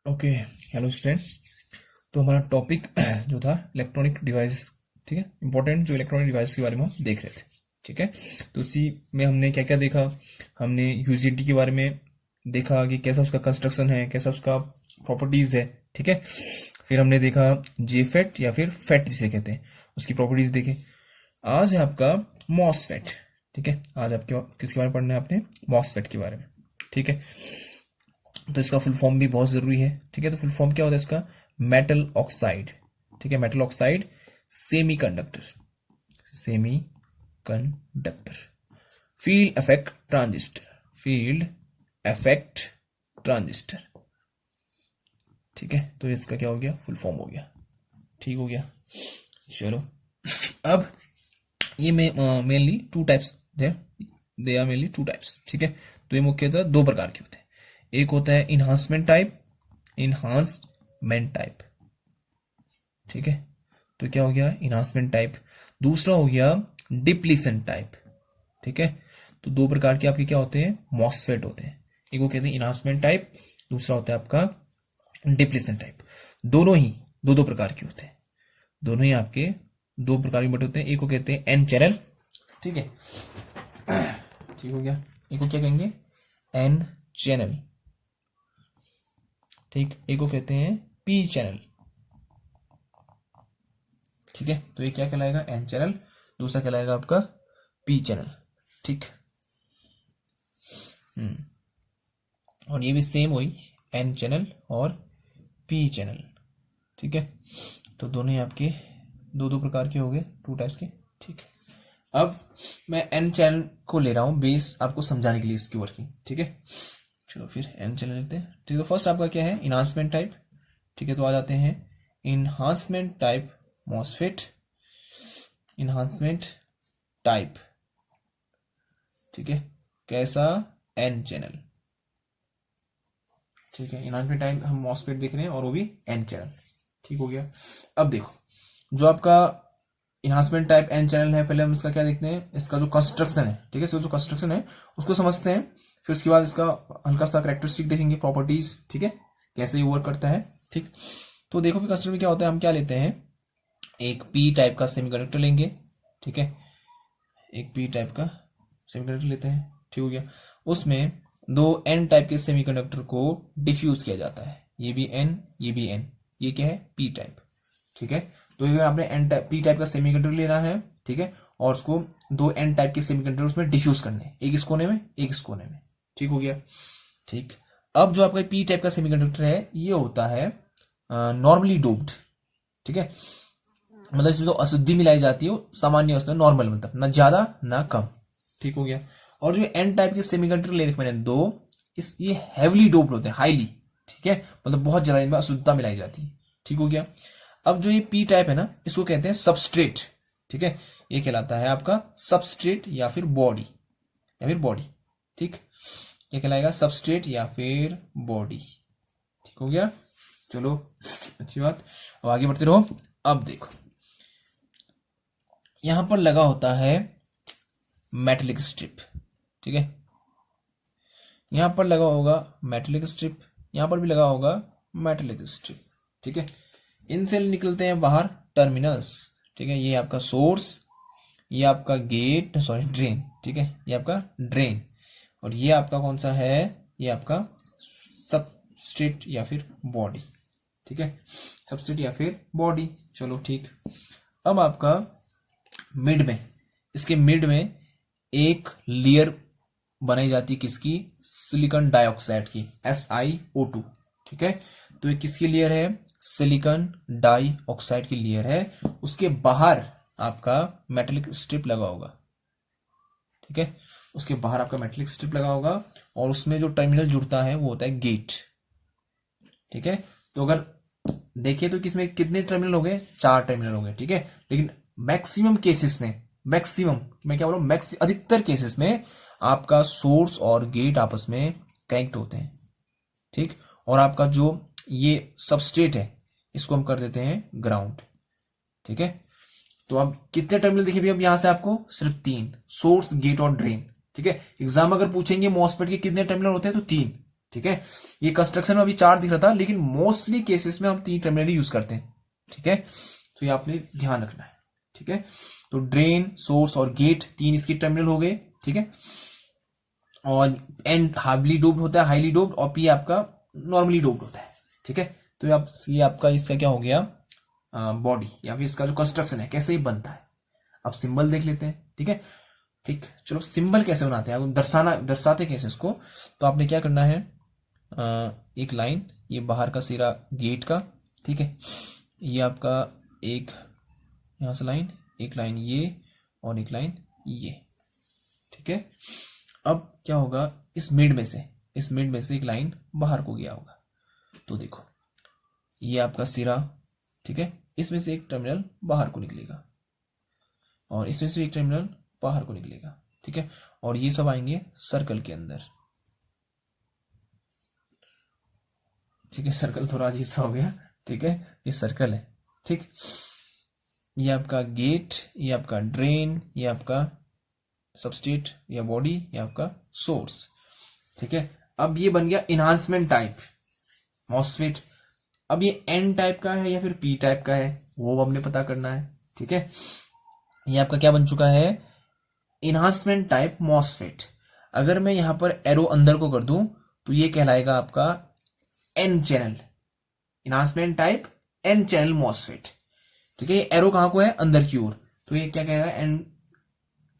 Okay. Hello student. तो हमारा topic जो था इलेक्ट्रॉनिक डिवाइस, ठीक है, इंपॉर्टेंट जो इलेक्ट्रॉनिक डिवाइस के बारे में हम देख रहे थे। ठीक है, तो उसी में हमने क्या क्या देखा। हमने यूजीडी के बारे में देखा कि कैसा उसका कंस्ट्रक्शन है, कैसा उसका प्रॉपर्टीज है। ठीक है, फिर हमने देखा जेफेट या फिर फेट जिसे कहते हैं, उसकी प्रॉपर्टीज देखे। आज है आपका मॉसफेट। ठीक है, आज आपके किसके बारे में पढ़ना है आपने? मॉसफेट के बारे में। ठीक है, तो इसका फुल फॉर्म भी बहुत जरूरी है। ठीक है, तो फुल फॉर्म क्या होता है इसका? Metal oxide. ठीक है, metal oxide semi conductor. Semi conductor field effect transistor. Field effect transistor. ठीक है, तो इसका क्या हो गया? फुल फॉर्म हो गया। ठीक हो गया। चलो, अब ये mainly two types they are mainly two types. ठीक है, तो ये मुख्यतः दो प्रकार के होते हैं। एक होता है इन्हांसमेंट टाइप। Enhancement type. ठीक है, तो क्या हो गया? Enhancement type. दूसरा हो गया डिप्लीशन टाइप। ठीक है, तो दो प्रकार के आपके क्या होते हैं? मॉसफेट होते हैं। एक को कहते हैं इन्हांसमेंट टाइप, दूसरा होता है आपका डिप्लीशन टाइप। दोनों ही दो दो प्रकार के होते हैं। दोनों ही आपके दो प्रकार के बटे होते हैं। एक को कहते हैं एन चैनल। ठीक है, ठीक हो गया। एक को क्या कहेंगे? N channel. ठीक, एक को कहते हैं पी चैनल। ठीक है, तो ये क्या कहलाएगा? N channel. दूसरा कहलाएगा आपका पी चैनल। ठीक, और ये भी सेम वही, एन चैनल और पी चैनल। ठीक है, तो दोनों ही आपके दो दो प्रकार के हो गए, टू टाइप्स के। ठीक, अब मैं एन चैनल को ले रहा हूं बेस आपको समझाने के लिए इसकी वर्किंग। ठीक है, चलो फिर एन चैनल लेते हैं। ठीक, तो फर्स्ट आपका क्या है? Enhancement type. ठीक है, तो आ जाते हैं enhancement type MOSFET. Enhancement type. ठीक है, कैसा? N channel. ठीक है, इन्हांसमेंट टाइप हम मॉसफेट देख रहे हैं और वो भी एन चैनल। ठीक हो गया। अब देखो, जो आपका इन्हांसमेंट टाइप एन चैनल है, पहले हम इसका क्या देखते हैं? इसका जो कंस्ट्रक्शन है। ठीक है, इसका जो कंस्ट्रक्शन है उसको समझते हैं। फिर उसके बाद इसका हल्का सा करेक्टरिस्टिक देखेंगे, प्रॉपर्टीज। ठीक है, कैसे ये वर्क करता है। ठीक, तो देखो फिर कंस्ट्रक्शन में क्या होता है। हम क्या लेते हैं? एक पी टाइप का सेमीकंडक्टर लेंगे। ठीक है, एक पी टाइप का सेमीकंडक्टर लेते हैं। ठीक हो गया। उसमें दो एन टाइप के सेमीकंडक्टर को डिफ्यूज किया जाता है। ये भी एन, ये भी एन। ये क्या है? P type. ठीक है, तो अगर आपने एन टाइप पी टाइप का सेमीकंडक्टर लेना है, ठीक है, और उसको दो एन टाइप के सेमीकंडक्टर उसमें डिफ्यूज करने हैं, एक इस कोने में एक इस कोने में। ठीक हो गया। ठीक, अब जो आपका पी टाइप का सेमीकंडक्टर है ये होता है नॉर्मली डोप्ड। ठीक है, मतलब इसमें जो अशुद्धि मिलाई जाती है वो सामान्य अवस्था में नॉर्मल, मतलब ना ज्यादा ना कम। ठीक हो गया। और जो एन टाइप के सेमीकंडक्टर ले रखे मैंने दो, इस ये हैवीली डोप्ड होते हैं, हाईली। ठीक है, मतलब बहुत ज्यादा इनमें अशुद्धता मिलाई जाती है। ठीक हो गया। अब जो ये पी टाइप है ना, इसको कहते हैं सबस्ट्रेट। ठीक है, ये कहलाता है आपका सबस्ट्रेट या फिर बॉडी, या फिर बॉडी। ठीक, ये कहलाएगा सबस्ट्रेट या फिर बॉडी। ठीक हो गया। चलो, अच्छी बात। अब आगे बढ़ते रहो। अब देखो, यहां पर लगा होता है मेटेलिक स्ट्रिप। ठीक है, यहां पर लगा होगा मेटेलिक स्ट्रिप, यहां पर भी लगा होगा मेटेलिक स्ट्रिप। ठीक है, इनसे निकलते हैं बाहर टर्मिनल्स। ठीक है, ये आपका सोर्स, ये आपका गेट, सॉरी ड्रेन। ठीक है, ये आपका ड्रेन, और ये आपका कौन सा है? ये आपका सबस्ट्रेट या फिर बॉडी। ठीक है, सबस्ट्रेट या फिर बॉडी। चलो ठीक, अब आपका मिड में, इसके मिड में एक लेयर बनाई जाती है, किसकी? सिलिकॉन डाइऑक्साइड की, SiO2। ठीक है, तो ये किसकी लेयर है? सिलिकॉन डाइऑक्साइड की लेयर है। उसके बाहर आपका मेटेलिक स्ट्रिप लगा होगा। ठीक है, उसके बाहर आपका मेटेलिक स्ट्रिप लगा होगा, और उसमें जो टर्मिनल जुड़ता है वो होता है गेट। ठीक है, तो अगर देखिए तो किसमें कितने टर्मिनल हो गए? 4 टर्मिनल हो गए। ठीक है, लेकिन मैक्सिमम केसेस में, मैक्सिमम मैं क्या बोल रहा हूं, अधिकतर केसेस में आपका सोर्स और गेट आपस में कनेक्ट होते हैं। ठीक, और आपका जो ये सबस्ट्रेट है इसको हम कर देते हैं ग्राउंड। ठीक है, तो अब कितने टर्मिनल दिखे भैया? अब यहां से आपको सिर्फ 3, सोर्स गेट और ड्रेन। ठीक है, एग्जाम अगर पूछेंगे मॉसफेट के कितने टर्मिनल होते हैं, तो 3। ठीक है, ये कंस्ट्रक्शन में अभी 4 दिख रहा था, लेकिन मोस्टली केसेस में हम 3 टर्मिनल यूज करते हैं। ठीक है, तो ये आपने ध्यान रखना है। ठीक है, तो ड्रेन, सोर्स और गेट 3 इसके टर्मिनल हो गए। ठीक है, और एन हाईली डोप्ड होता है, हाईली डोप्ड, और पी आपका नॉर्मली डोप्ड होता है। ठीक है, तो ये आपका इसका क्या हो गया, बॉडी या फिर इसका जो कंस्ट्रक्शन है कैसे ही बनता है। अब सिंबल देख लेते हैं। ठीक है, ठीक, चलो सिंबल कैसे बनाते हैं, अब दर्शाते कैसे इसको। तो आपने क्या करना है, एक लाइन, ये बाहर का सिरा गेट का, ठीक है, ये आपका एक यहां से लाइन, एक लाइन ये, और एक लाइन ये। ठीक है, अब क्या होगा, इस मिड में से एक लाइन बाहर को गया होगा। तो देखो, ये आपका सिरा, ठीक है, इसमें से एक टर्मिनल बाहर को निकलेगा, और इसमें से एक टर्मिनल बाहर को निकलेगा। ठीक है, और ये सब आएंगे सर्कल के अंदर। ठीक है, सर्कल थोड़ा अजीब सा हो गया। ठीक है, ये सर्कल है। ठीक, ये आपका गेट, ये आपका ड्रेन, ये आपका सबस्ट्रेट या बॉडी, ये आपका सोर्स। ठीक है, अब ये बन गया इनहांसमेंट टाइप मॉसफेट। अब ये एन टाइप का है या फिर पी टाइप का है, वो हमने पता करना है। ठीक है, ये आपका क्या बन चुका है, इनहांसमेंट टाइप मॉसफेट। अगर मैं यहां पर एरो अंदर को कर दूं तो ये कहलाएगा आपका N channel, enhancement type N channel MOSFET. ठीक है, ये एरो कहां को है, अंदर की ओर, तो ये क्या कहेगा, एन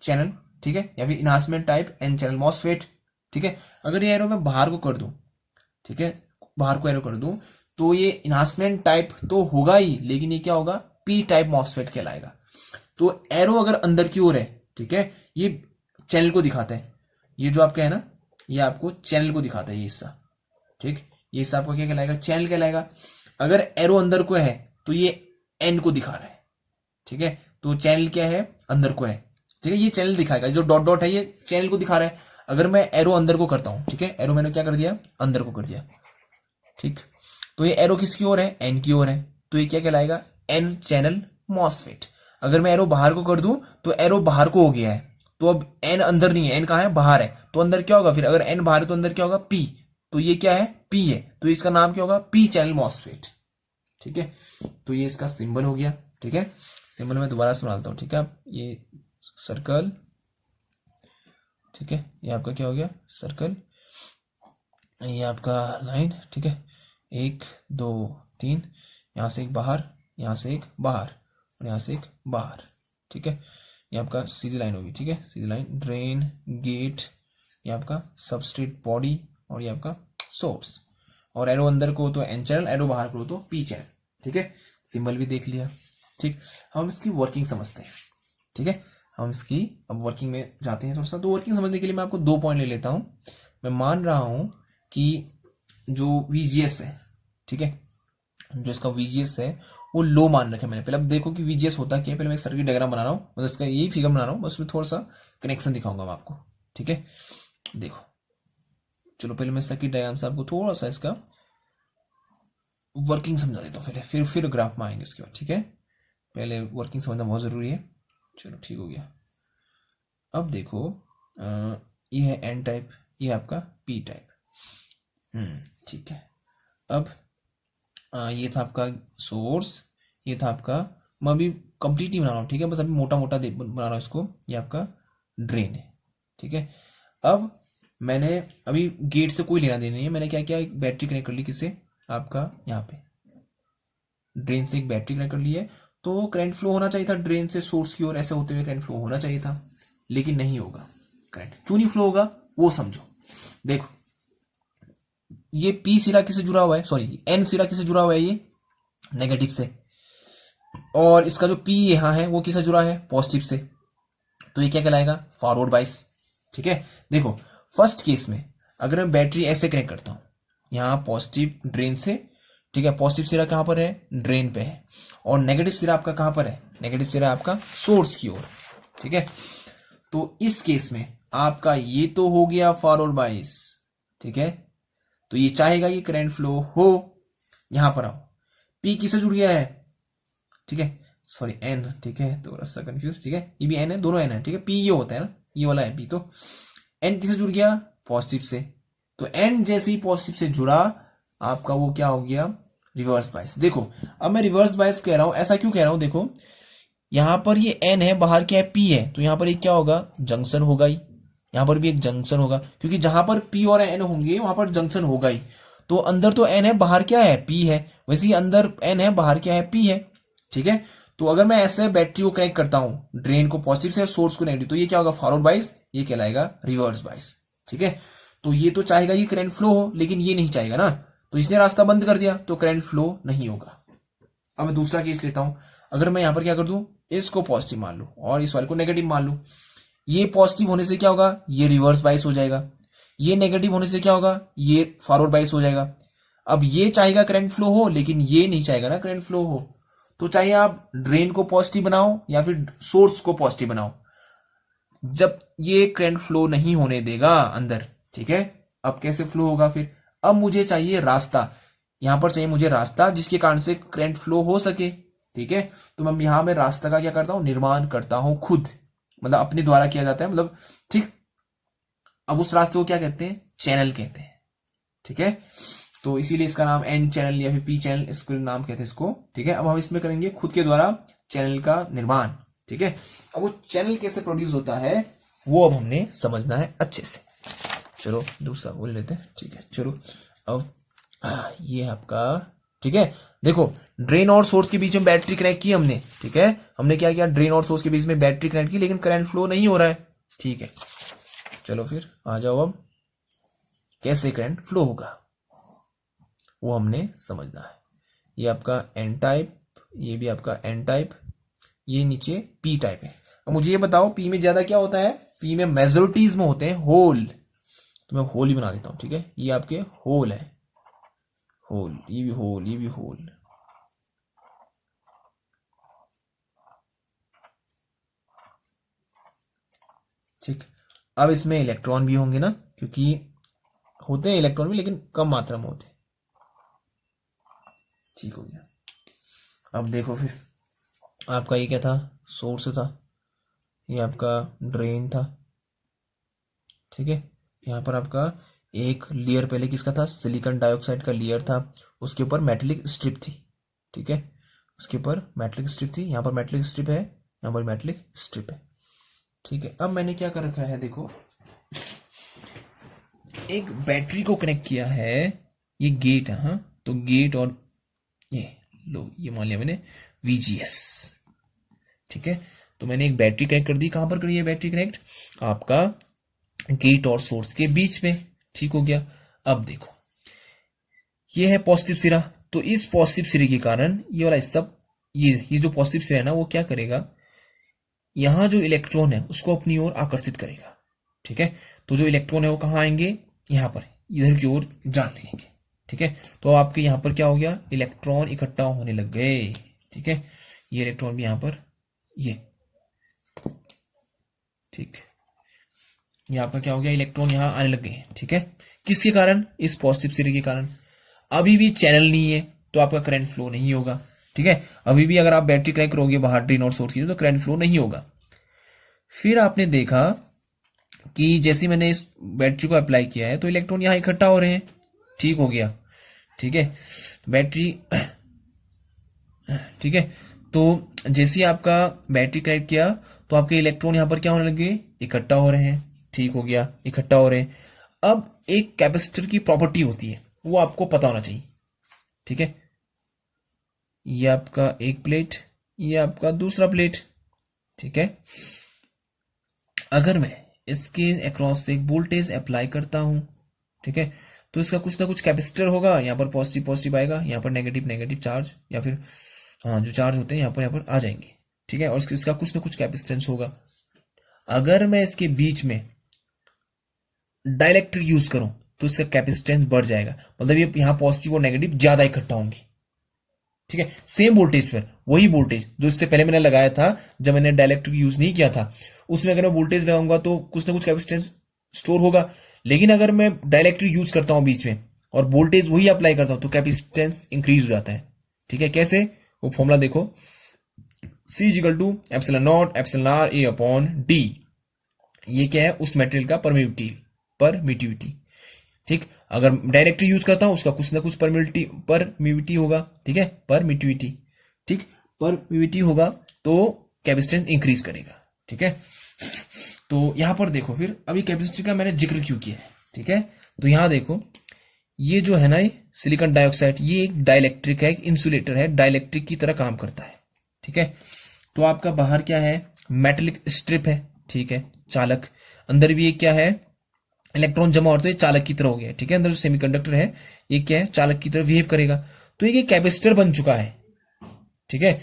चैनल। ठीक है, या फिर enhancement type N channel MOSFET. ठीक है, अगर ये एरो मैं बाहर को कर दूं, ठीक है, बाहर को एरो कर दूं, तो ये इनहांसमेंट टाइप तो होगा ही, लेकिन ये क्या होगा, पी टाइप मॉसफेट कहलाएगा। तो एरो अगर अंदर की ओर है, ठीक है, ये चैनल को दिखाता है, ये जो आपका है ना, ये आपको चैनल को दिखाता है, ये हिस्सा। ठीक, ये हिस्सा आपका क्या कहलाएगा, चैनल कहलाएगा। अगर एरो अंदर को है तो ये एन को दिखा रहा है। ठीक है, तो चैनल क्या है, अंदर को है। ठीक है, ये चैनल दिखाएगा, जो डॉट डॉट है ये चैनल को दिखा रहा है। अगर मैं एरो अंदर को करता हूं, ठीक है, एरो मैंने क्या कर दिया, अंदर को कर दिया। ठीक, तो ये एरो किसकी ओर है, एन की ओर है, तो ये क्या कहलाएगा, एन चैनल मॉसफेट। अगर मैं एरो बाहर को कर दूं तो एरो बाहर को हो गया है, तो अब एन अंदर नहीं है, एन कहां है, बाहर है, तो अंदर क्या होगा, फिर अगर एन बाहर है तो अंदर क्या होगा, पी, तो ये क्या है, पी है, तो इसका नाम क्या होगा, पी चैनल मॉसफेट। ठीक है, तो ये इसका सिंबल हो गया। ठीक है, सिंबल में दोबारा से बनाता हूं। ठीक है, ये सर्कल, ठीक है, ये आपका क्या हो गया, सर्कल, ये आपका लाइन। ठीक है, 1 2 3, यहां से एक बाहर, यहां से एक बाहर, और यहां से एक बाहर। ठीक है, ये आपका सीधी लाइन होगी। ठीक है, सीधी लाइन, ड्रेन, गेट, ये आपका सबस्ट्रेट बॉडी, और ये आपका सोर्स। और एरो अंदर को तो एन चैनल, एरो बाहर को तो पी चैनल। ठीक है, सिंबल भी देख लिया। ठीक, हम इसकी वर्किंग समझते हैं। ठीक है, हम इसकी अब वर्किंग में जाते हैं थोड़ा सा। तो वर्किंग समझने के लिए मैं आपको 2 पॉइंट ले लेता हूं। मैं मान रहा हूं कि जो VGS है, ठीक है, जो इसका VGS है वो लो मान रखे मैंने। पहले अब देखो कि VGS होता क्या है, पहले मैं एक सर्किट डायग्राम बना रहा हूँ, बस इसका यही फिगर बना रहा हूँ, बस उसमें थोड़ा सा कनेक्शन दिखाऊंगा मैं आपको। ठीक है, देखो, चलो पहले मैं सर्किट डायग्राम से आपको थोड़ा सा इसका वर्किंग समझा देता हूँ पहले, फिर ग्राफ में आएंगे उसके बाद। ठीक है, पहले वर्किंग समझना बहुत जरूरी है। चलो ठीक हो गया। अब देखो, ये है एन टाइप, ये आपका पी टाइप। ठीक है, अब ये था आपका सोर्स, ये था आपका, मैं अभी कंप्लीट ही बना रहा हूँ। ठीक है, बस अभी मोटा मोटा बना रहा हूँ इसको। ये आपका ड्रेन है। ठीक है, अब मैंने अभी गेट से कोई लेना देना नहीं है, मैंने क्या किया, एक बैटरी कनेक्ट कर ली, किससे, आपका यहाँ पे ड्रेन से एक बैटरी कनेक्ट कर ली है। तो करंट फ्लो होना चाहिए था ड्रेन से सोर्स की ओर, ऐसे होते हुए करंट फ्लो होना चाहिए था, लेकिन नहीं होगा। करंट क्यों नहीं फ्लो होगा वो समझो। देखो, ये पी सिरा किससे जुड़ा हुआ है, सॉरी एन सिरा किससे जुड़ा हुआ है, ये नेगेटिव से, और इसका जो पी यहां है वो किससे जुड़ा है, पॉजिटिव से। तो ये क्या कहलाएगा, फॉरवर्ड बाइस। ठीक है, देखो फर्स्ट केस में अगर मैं बैटरी ऐसे कनेक्ट करता हूं, यहां पॉजिटिव ड्रेन से, ठीक है, पॉजिटिव सिरा कहां पर है, ड्रेन पे है, और नेगेटिव सिरा आपका कहां पर है, नेगेटिव सिरा आपका सोर्स की ओर। ठीक है, तो इस केस में आपका ये तो हो गया फॉरवर्ड बाइस। ठीक है, तो ये चाहेगा कि करंट फ्लो हो। यहां पर आओ, पी किससे जुड़ गया है, ठीक है, सॉरी एन, ठीक है, थोड़ा सा कंफ्यूज। ठीक है, ये भी एन है, दोनों एन है। ठीक है, पी ये होता है ना, ये वाला है पी, तो एन किससे जुड़ गया, पॉजिटिव से, तो एन जैसे ही पॉजिटिव से जुड़ा आपका वो क्या हो गया, रिवर्स बायस। देखो अब मैं रिवर्स बायस कह रहा हूं, ऐसा क्यों कह रहा हूं, देखो यहां पर ये एन है, बाहर क्या है, पी है, तो यहां पर एक क्या होगा, जंक्शन होगा ही, यहां पर भी एक जंक्शन होगा, क्योंकि जहां पर पी और एन होंगे वहां पर जंक्शन होगा ही। तो अंदर तो एन है, बाहर क्या है, पी है, वैसे ही अंदर एन है, बाहर क्या है, पी है। ठीक है, तो अगर मैं ऐसे बैटरी को कनेक्ट करता हूं, ड्रेन को पॉजिटिव से, सोर्स को नेगेटिव, तो ये क्या होगा, फॉरवर्ड बाइस, ये कहलाएगा रिवर्स बाइस। ठीक है, तो ये तो चाहेगा कि करंट फ्लो हो, लेकिन ये नहीं चाहेगा ना, तो इसने रास्ता बंद कर दिया, तो करंट फ्लो नहीं होगा। अब मैं दूसरा केस लेता हूं, अगर मैं यहां पर क्या कर दूं, इसको पॉजिटिव मान लू और इस वाले को नेगेटिव मान लू, ये पॉजिटिव होने से क्या होगा, ये रिवर्स बाइस हो जाएगा, ये नेगेटिव होने से क्या होगा, ये फॉरवर्ड बाइस हो जाएगा। अब ये चाहेगा करंट फ्लो हो, लेकिन ये नहीं चाहेगा ना करंट फ्लो हो, तो चाहे आप ड्रेन को पॉजिटिव बनाओ या फिर सोर्स को पॉजिटिव बनाओ, जब ये करंट फ्लो नहीं होने देगा अंदर। ठीक है, अब कैसे फ्लो होगा फिर, अब मुझे चाहिए रास्ता, यहां पर चाहिए मुझे रास्ता जिसके कारण से करंट फ्लो हो सके। ठीक है, तो मैं यहां में रास्ता का क्या करता हूं, निर्माण करता हूं खुद, मतलब अपने द्वारा किया जाता है, मतलब ठीक। अब उस रास्ते को क्या कहते हैं, चैनल कहते हैं। ठीक है, तो इसीलिए इसका नाम एन चैनल या फिर पी चैनल, इसको नाम कहते हैं इसको। ठीक है, अब हम इसमें करेंगे खुद के द्वारा चैनल का निर्माण। ठीक है, अब वो चैनल कैसे प्रोड्यूस होता है वो अब हमने समझना है अच्छे से। चलो दूसरा बोल लेते हैं। ठीक है, चलो अब ये आपका, ठीक है, देखो ड्रेन और सोर्स के बीच में बैटरी कनेक्ट की हमने। ठीक है, हमने क्या किया, ड्रेन और सोर्स के बीच में बैटरी कनेक्ट की, लेकिन करंट फ्लो नहीं हो रहा है। ठीक है, चलो फिर आ जाओ, अब कैसे करंट फ्लो होगा वो हमने समझना है। ये आपका एन टाइप, ये भी आपका एन टाइप, ये नीचे पी टाइप है। अब मुझे ये बताओ, पी में ज्यादा क्या होता है, पी में मेजोरिटीज में होते हैं होल, तो मैं होल ही बना देता हूं। ठीक है, ये आपके होल है, होल, ये भी होल, ये भी होल। ठीक, अब इसमें इलेक्ट्रॉन भी होंगे ना, क्योंकि होते हैं इलेक्ट्रॉन भी, लेकिन कम मात्रा में होते हैं। ठीक हो गया, अब देखो फिर आपका ये क्या था, सोर्स था, ये आपका ड्रेन था। ठीक है, यहाँ पर आपका एक लेयर पहले किसका था, सिलिकॉन डाइऑक्साइड का लेयर था, उसके ऊपर मेटेलिक स्ट्रिप थी। ठीक है, उसके ऊपर मेटेलिक स्ट्रिप थी, यहाँ पर मेटेलिक स्ट्रिप है, यहाँ पर मेटेलिक स्ट्रिप है। ठीक है, अब मैंने क्या कर रखा है, देखो एक बैटरी को कनेक्ट किया है, ये गेट है, हाँ, तो गेट और ये लो, ये मान लिया मैंने VGS। ठीक है, तो मैंने एक बैटरी कनेक्ट कर दी, कहां पर करी है बैटरी कनेक्ट, आपका गेट और सोर्स के बीच में। ठीक हो गया, अब देखो ये है पॉजिटिव सिरा, तो इस पॉजिटिव सिरे के कारण ये वाला हिस्सा, ये जो पॉजिटिव सिरा है ना, वो क्या करेगा, यहां जो इलेक्ट्रॉन है उसको अपनी ओर आकर्षित करेगा। ठीक है, तो जो इलेक्ट्रॉन है वो कहां आएंगे, यहां पर इधर की ओर जान लगेंगे। ठीक है, तो आपके यहां पर क्या हो गया, इलेक्ट्रॉन इकट्ठा होने लग गए। ठीक है, ये इलेक्ट्रॉन भी यहां पर, ये ठीक, ये आपका क्या हो गया, इलेक्ट्रॉन यहां आने लग गए। ठीक है, किसके कारण, इस पॉजिटिव सिरे के कारण। अभी भी चैनल नहीं है, तो आपका करंट फ्लो नहीं होगा। ठीक है, अभी भी अगर आप बैटरी कनेक्ट करोगे बाहर ड्रेन और सोर्स की, तो करंट फ्लो नहीं होगा। फिर आपने देखा कि जैसे मैंने इस बैटरी को अप्लाई किया है, तो इलेक्ट्रॉन यहां इकट्ठा हो रहे हैं। ठीक हो गया, ठीक है, बैटरी, ठीक है, तो जैसे ही आपका बैटरी कनेक्ट किया, तो आपके इलेक्ट्रॉन यहां पर क्या होने लगे, इकट्ठा हो रहे हैं। ठीक हो गया, इकट्ठा हो रहे हैं। अब एक कैपेसिटर की प्रॉपर्टी होती है, वो आपको पता होना चाहिए। ठीक है, ये आपका एक प्लेट, ये आपका दूसरा प्लेट। ठीक है, अगर मैं इसके अक्रॉस से एक वोल्टेज अप्लाई करता हूं, ठीक है, तो इसका कुछ ना कुछ कैपेसिटर होगा, यहाँ पर पॉजिटिव पॉजिटिव आएगा, यहाँ पर नेगेटिव नेगेटिव चार्ज, या फिर हाँ जो चार्ज होते हैं यहाँ पर आ जाएंगे। ठीक है, और इसका कुछ ना कुछ कैपेसिटेंस होगा। अगर मैं इसके बीच में डाइलेक्ट्रिक यूज करूं, तो इसका कैपेसिटेंस बढ़ जाएगा, मतलब ये यहाँ पॉजिटिव और नेगेटिव ज्यादा इकट्ठा होंगी। ठीक है, सेम वोल्टेज पर, वही वोल्टेज जो इससे पहले मैंने लगाया था जब मैंने डाइलेक्ट्रिक यूज नहीं किया था, उसमें अगर मैं वोल्टेज लगाऊंगा तो कुछ ना कुछ कैपेसिटेंस स्टोर होगा। लेकिन अगर मैं डाइलेक्ट्रिक यूज करता हूं बीच में और वोल्टेज वही अप्लाई करता हूं, तो कैपेसिटेंस इंक्रीज हो जाता है। ठीक है, कैसे, वो फॉर्मूला देखो, C is equal to epsilon naught epsilon R A upon D। ये क्या है, उस मेटेरियल का परमिटिविटी। ठीक, अगर डायरेक्टली यूज करता हूं उसका कुछ ना कुछ परमिटिविटी होगा, ठीक है, परमिटिविटी, ठीक, परमिटिविटी होगा तो कैपेसिटेंस इंक्रीज करेगा, ठीक है। तो यहां पर देखो फिर अभी कैपेसिटी का मैंने जिक्र क्यों किया है, ठीक है। तो यहां देखो ये जो है ना, ये सिलिकॉन डाइऑक्साइड, ये एक डाइलेक्ट्रिक है, एक इंसुलेटर है, डाइलेक्ट्रिक की तरह काम करता है, ठीक है। तो आपका बाहर क्या है, मेटेलिक स्ट्रिप है, ठीक है, चालक, अंदर भी एक क्या है, इलेक्ट्रॉन जमा होते हैं, चालक की तरह हो गया, ठीक है। अंदर जो सेमीकंडक्टर है ये क्या है, चालक की तरह बिहेव करेगा। तो ये कैपेसिटर बन चुका है, ठीक है।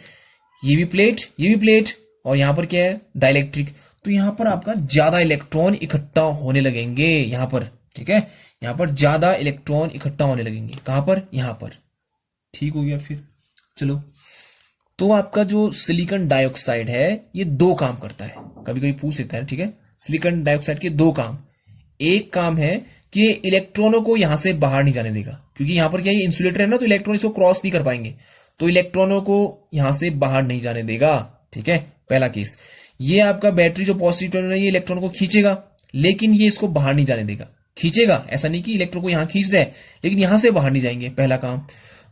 ये भी प्लेट, ये भी प्लेट, और यहां पर क्या है, डाइलेक्ट्रिक। तो यहां पर आपका ज्यादा इलेक्ट्रॉन इकट्ठा होने लगेंगे यहां पर, ठीक है। यहां पर ज्यादा इलेक्ट्रॉन इकट्ठा होने लगेंगे, कहां पर, यहां पर, ठीक हो गया। फिर चलो, तो आपका जो सिलिकॉन डाइऑक्साइड है ये दो काम करता है, कभी कभी पूछ लेता है, ठीक है। सिलिकॉन डाइऑक्साइड के दो काम, एक काम है कि ये इलेक्ट्रॉनों को यहां से बाहर नहीं जाने देगा, क्योंकि यहां पर क्या ये इंसुलेटर है ना, तो इलेक्ट्रॉन इसको क्रॉस नहीं कर पाएंगे, तो इलेक्ट्रॉनों को यहां से बाहर नहीं जाने देगा, ठीक है, पहला केस। ये आपका बैटरी जो पॉजिटिव टर्मिनल है ये इलेक्ट्रॉन को खींचेगा, लेकिन ये इसको बाहर नहीं जाने देगा, खींचेगा, ऐसा नहीं कि इलेक्ट्रॉन को यहां खींच रहा है, लेकिन यहां से बाहर नहीं जाएंगे, पहला काम।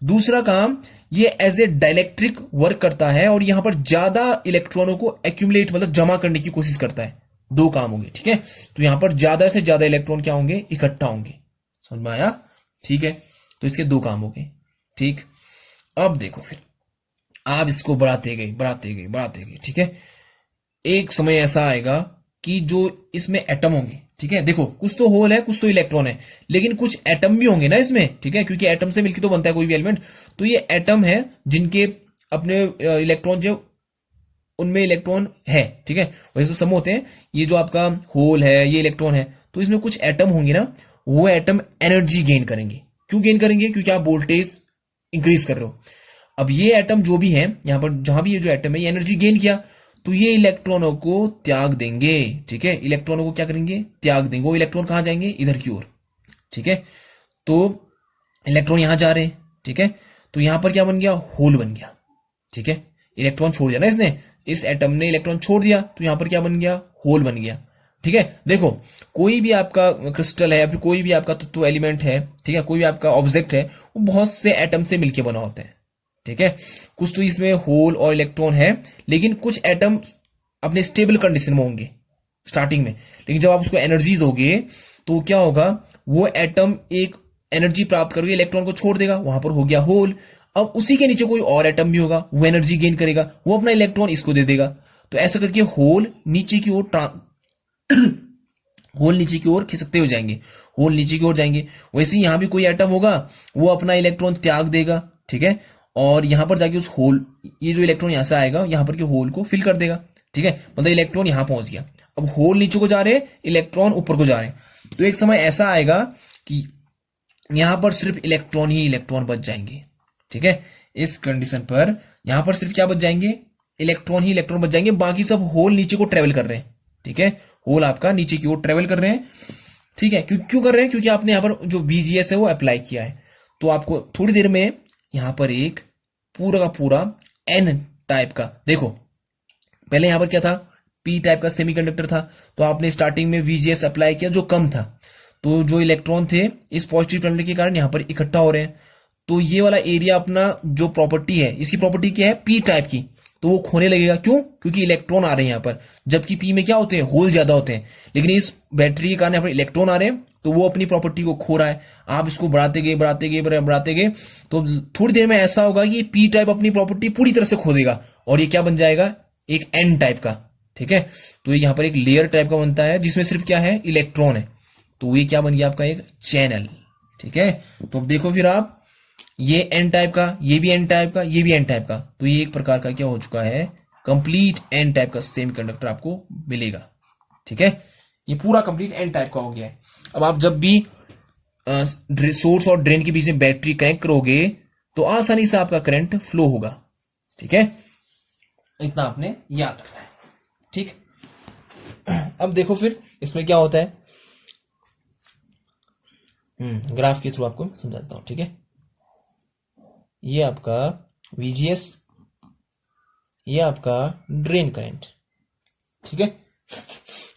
दूसरा काम, ये एज ए डाइलेक्ट्रिक वर्क करता है और यहां पर ज्यादा इलेक्ट्रॉनों को एक्यूमुलेट मतलब जमा करने की कोशिश करता है, दो काम होंगे, ठीक है। तो यहां पर ज्यादा से ज्यादा इलेक्ट्रॉन क्या होंगे, इकट्ठा होंगे, समझ में आया, ठीक है। तो इसके दो काम हो गए, ठीक। अब देखो फिर आप इसको बढ़ाते गए बढ़ाते गए बढ़ाते गए, ठीक है। एक समय ऐसा आएगा कि जो इसमें एटम होंगे, ठीक है, देखो कुछ तो होल है, कुछ तो इलेक्ट्रॉन है, लेकिन कुछ एटम भी होंगे ना इसमें, ठीक है, क्योंकि एटम से मिलकर तो बनता है कोई भी एलिमेंट। तो ये एटम है जिनके अपने इलेक्ट्रॉन जो उनमें इलेक्ट्रॉन है, ठीक है, वैसे तो सम होते हैं, ये जो आपका होल है ये इलेक्ट्रॉन है, तो इसमें कुछ एटम होंगे ना, वो एटम एनर्जी गेन करेंगे। क्यों गेन करेंगे, क्योंकि आप वोल्टेज इंक्रीज कर रहे हो। अब ये एटम जो भी है यहां पर, जहां भी ये जो एटम है ये एनर्जी गेन किया, तो ये इलेक्ट्रॉनों को त्याग देंगे, ठीक है, इलेक्ट्रॉनों को क्या करेंगे, त्याग देंगे। वो इलेक्ट्रॉन कहां जाएंगे, इधर की ओर, ठीक है। तो इलेक्ट्रॉन यहां जा रहे हैं, ठीक है, तो यहां पर क्या बन गया, होल बन गया, ठीक है। इलेक्ट्रॉन छोड़ दिया ना इसने, इस एटम ने इलेक्ट्रॉन छोड़ दिया, तो यहां पर क्या बन गया, होल बन गया, ठीक है। देखो कोई भी आपका क्रिस्टल है या फिर कोई भी आपका तत्व एलिमेंट है, ठीक है, कोई भी आपका ऑब्जेक्ट है, वो बहुत से एटम से मिलकर बना होता है, ठीक है। कुछ तो इसमें होल और इलेक्ट्रॉन है, लेकिन कुछ एटम अपने स्टेबल कंडीशन में होंगे स्टार्टिंग में, लेकिन जब आप उसको एनर्जी दोगे तो क्या होगा, वो एटम एक एनर्जी प्राप्त करके इलेक्ट्रॉन को छोड़ देगा, वहां पर हो गया होल। अब उसी के नीचे कोई और एटम भी होगा, वो एनर्जी गेन करेगा, वो अपना इलेक्ट्रॉन इसको दे देगा, तो ऐसा करके होल नीचे की ओर होल नीचे की ओर खिसकते हो जाएंगे, होल नीचे की ओर जाएंगे। वैसे ही यहां भी कोई एटम होगा, वो अपना इलेक्ट्रॉन त्याग देगा, ठीक है, और यहां पर जाके उस होल, ये जो इलेक्ट्रॉन यहां से आएगा यहां पर के होल को फिल कर देगा, ठीक है, मतलब इलेक्ट्रॉन यहां पहुंच गया। अब होल नीचे को जा रहे हैं, इलेक्ट्रॉन ऊपर को जा रहे हैं, तो एक समय ऐसा आएगा कि यहां पर सिर्फ इलेक्ट्रॉन ही इलेक्ट्रॉन बच जाएंगे, ठीक है। इस कंडीशन पर यहां पर सिर्फ क्या बच जाएंगे, इलेक्ट्रॉन ही इलेक्ट्रॉन बच जाएंगे, बाकी सब होल नीचे को ट्रेवल कर रहे हैं, ठीक है, होल आपका नीचे की ओर ट्रेवल कर रहे हैं, ठीक है। क्यों कर रहे हैं, क्योंकि आपने यहां पर जो बीजीएस है वो अप्लाई किया है। तो आपको थोड़ी देर में यहां पर एक पूरा का पूरा एन टाइप का, देखो पहले यहां पर क्या था, पी टाइप का सेमीकंडक्टर था, तो आपने स्टार्टिंग में वीजीएस अप्लाई किया जो कम था, तो जो इलेक्ट्रॉन थे इस पॉजिटिव टर्मिनल के कारण यहां पर इकट्ठा हो रहे हैं, तो ये वाला एरिया अपना जो प्रॉपर्टी है, इसकी प्रॉपर्टी क्या है, पी टाइप की, तो वो खोने लगेगा। क्यों, क्योंकि इलेक्ट्रॉन आ रहे हैं यहां पर, जबकि पी में क्या होते हैं, होल ज्यादा होते हैं, लेकिन इस बैटरी के कारण यहां पर इलेक्ट्रॉन आ रहे हैं, तो वो अपनी प्रॉपर्टी को खो रहा है। आप इसको बढ़ाते गए बढ़ाते गए बढ़ाते गए, तो थोड़ी देर में ऐसा होगा कि पी टाइप अपनी प्रॉपर्टी पूरी तरह से खो देगा, और ये क्या बन जाएगा, एक एन टाइप का, ठीक है। तो ये यहां पर एक लेयर टाइप का बनता है, जिसमें सिर्फ क्या है, इलेक्ट्रॉन है, तो ये क्या बन गया आपका, एक चैनल, ठीक है। तो अब देखो फिर आप, ये एन टाइप का, ये भी एन टाइप का, ये भी एन टाइप का, तो ये एक प्रकार का क्या हो चुका है, कंप्लीट एन टाइप का सेमीकंडक्टर आपको मिलेगा, ठीक है। ये पूरा कंप्लीट एन टाइप का हो गया है। अब आप जब भी सोर्स और ड्रेन के बीच में बैटरी कनेक्ट करोगे तो आसानी से आपका करंट फ्लो होगा, ठीक है, इतना आपने याद रखना है, ठीक। अब देखो फिर इसमें क्या होता है, ग्राफ के थ्रू आपको समझाता हूं, ठीक है। ये आपका VGS, ये आपका ड्रेन करंट, ठीक है।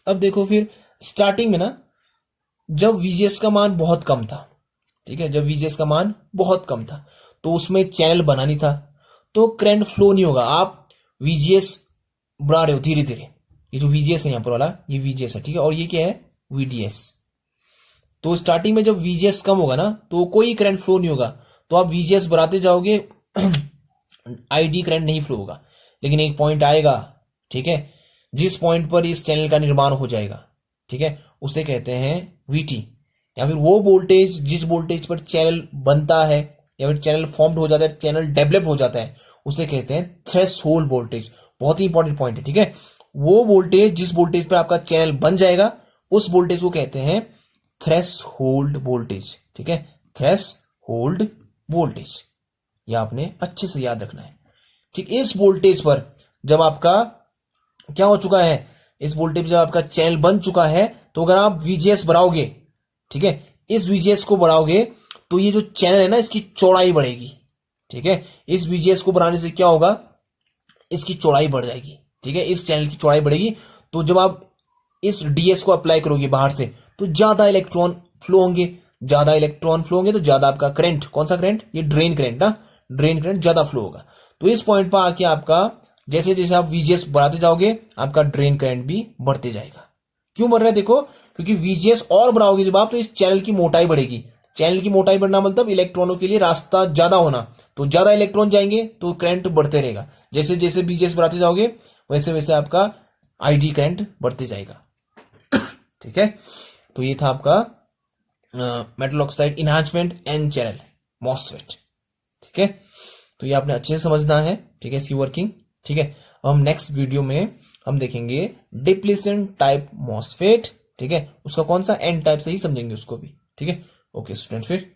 अब देखो फिर स्टार्टिंग में ना, जब VGS का मान बहुत कम था, ठीक है, जब VGS का मान बहुत कम था तो उसमें चैनल बना नहीं था, तो करंट फ्लो नहीं होगा। आप VGS बढ़ा रहे हो धीरे धीरे, ये जो VGS है यहाँ पर वाला, ये VGS है, ठीक है, और ये क्या है, VDS। तो स्टार्टिंग में जब VGS कम होगा ना तो कोई करंट फ्लो नहीं होगा, तो आप VGS बढ़ाते जाओगे ID करंट नहीं फ्लो होगा। लेकिन एक पॉइंट आएगा, ठीक है, जिस पॉइंट पर इस चैनल का निर्माण हो जाएगा, ठीक है, उसे कहते हैं VT, या फिर वो वोल्टेज जिस वोल्टेज पर चैनल बनता है या फिर चैनल फॉर्म्ड हो जाता है, चैनल डेवलप हो जाता है, उसे कहते हैं थ्रेशोल्ड वोल्टेज। बहुत ही इंपॉर्टेंट पॉइंट है, ठीक है। वो वोल्टेज जिस वोल्टेज पर आपका चैनल बन जाएगा उस वोल्टेज को कहते हैं थ्रेशोल्ड वोल्टेज, ठीक है, थ्रेशोल्ड वोल्टेज। ये आपने अच्छे से याद रखना है, ठीक। इस वोल्टेज पर जब आपका क्या हो चुका है, इस वोल्टेज जब आपका चैनल बन चुका है, तो अगर आप VGS बढ़ाओगे, ठीक है, इस VGS को बढ़ाओगे तो ये जो चैनल है ना इसकी चौड़ाई बढ़ेगी, ठीक है। इस VGS को बढ़ाने से क्या होगा, इसकी चौड़ाई बढ़ जाएगी, ठीक है, इस चैनल की चौड़ाई बढ़ेगी। तो जब आप इस DS को अप्लाई करोगे बाहर से तो ज्यादा इलेक्ट्रॉन फ्लो होंगे, ज्यादा इलेक्ट्रॉन फ्लो होंगे तो ज्यादा आपका करंट, कौन सा करंट, ये ड्रेन करंट ना, ड्रेन करंट ज्यादा फ्लो होगा। तो इस पॉइंट पर आके आपका जैसे जैसे आप VGS बढ़ाते जाओगे आपका ड्रेन करंट भी बढ़ते जाएगा। क्यों बढ़ रहा है, देखो, क्योंकि VGS और बढ़ाओगे जब आप तो इस चैनल की मोटाई बढ़ेगी। चैनल की मोटाई बढ़ना मतलब इलेक्ट्रॉनों के लिए रास्ता ज्यादा होना, तो ज्यादा इलेक्ट्रॉन जाएंगे तो करंट बढ़ते रहेगा। जैसे जैसे VGS बढ़ाते जाओगे वैसे वैसे आपका ID करंट बढ़ते जाएगा, ठीक है। तो ये था आपका metal oxide enhancement N channel MOSFET, ठीक है। तो ये आपने अच्छे से समझना है, ठीक है, इसकी वर्किंग, ठीक है। अब हम नेक्स्ट वीडियो में हम देखेंगे डिप्लीशन टाइप मॉसफेट, ठीक है, उसका कौन सा एन टाइप से ही समझेंगे उसको भी, ठीक है। ओके स्टूडेंट, फिर